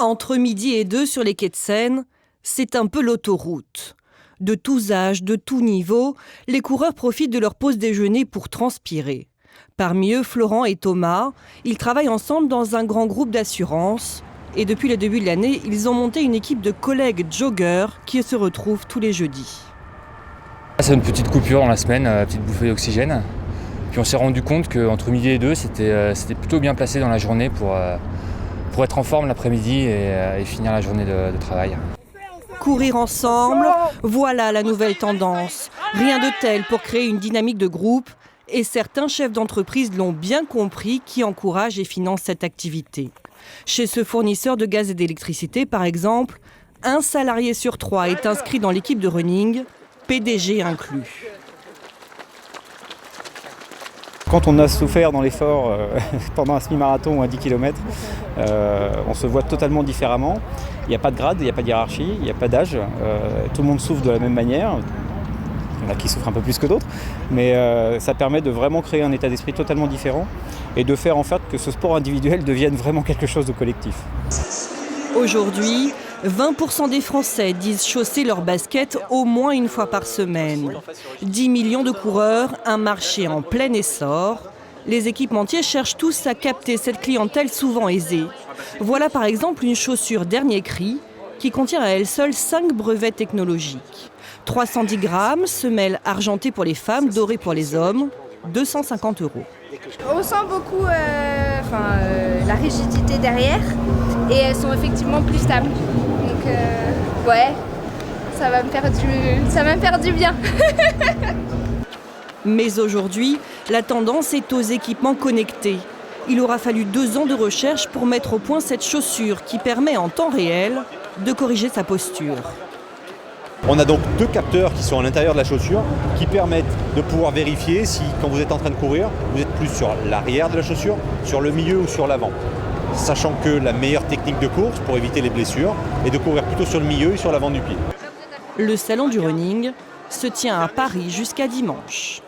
Entre midi et 2 sur les quais de Seine, c'est un peu l'autoroute. De tous âges, de tous niveaux, les coureurs profitent de leur pause déjeuner pour transpirer. Parmi eux, Florent et Thomas, ils travaillent ensemble dans un grand groupe d'assurance. Et depuis le début de l'année, ils ont monté une équipe de collègues joggeurs qui se retrouvent tous les jeudis. C'est une petite coupure dans la semaine, une petite bouffée d'oxygène. Puis on s'est rendu compte qu'entre midi et 2, c'était plutôt bien placé dans la journée pour être en forme l'après-midi et finir la journée de travail. Courir ensemble, voilà la nouvelle tendance. Rien de tel pour créer une dynamique de groupe. Et certains chefs d'entreprise l'ont bien compris qui encouragent et financent cette activité. Chez ce fournisseur de gaz et d'électricité, par exemple, 1 salarié sur 3 est inscrit dans l'équipe de running, PDG inclus. Quand on a souffert dans l'effort pendant un semi-marathon ou un 10 km, on se voit totalement différemment. Il n'y a pas de grade, il n'y a pas de hiérarchie, il n'y a pas d'âge. Tout le monde souffre de la même manière. Il y en a qui souffrent un peu plus que d'autres. Mais ça permet de vraiment créer un état d'esprit totalement différent et de faire en fait que ce sport individuel devienne vraiment quelque chose de collectif. Aujourd'hui, 20% des Français disent chausser leurs baskets au moins une fois par semaine. 10 millions de coureurs, un marché en plein essor. Les équipementiers cherchent tous à capter cette clientèle souvent aisée. Voilà par exemple une chaussure dernier cri qui contient à elle seule 5 brevets technologiques. 310 grammes, semelle argentée pour les femmes, dorée pour les hommes, 250 €. On sent beaucoup la rigidité derrière et elles sont effectivement plus stables. Donc ouais, ça va me faire du bien. Mais aujourd'hui, la tendance est aux équipements connectés. Il aura fallu 2 ans de recherche pour mettre au point cette chaussure qui permet en temps réel de corriger sa posture. On a donc 2 capteurs qui sont à l'intérieur de la chaussure qui permettent de pouvoir vérifier si, quand vous êtes en train de courir, vous êtes plus sur l'arrière de la chaussure, sur le milieu ou sur l'avant. Sachant que la meilleure technique de course pour éviter les blessures est de courir plutôt sur le milieu et sur l'avant du pied. Le salon du running se tient à Paris jusqu'à dimanche.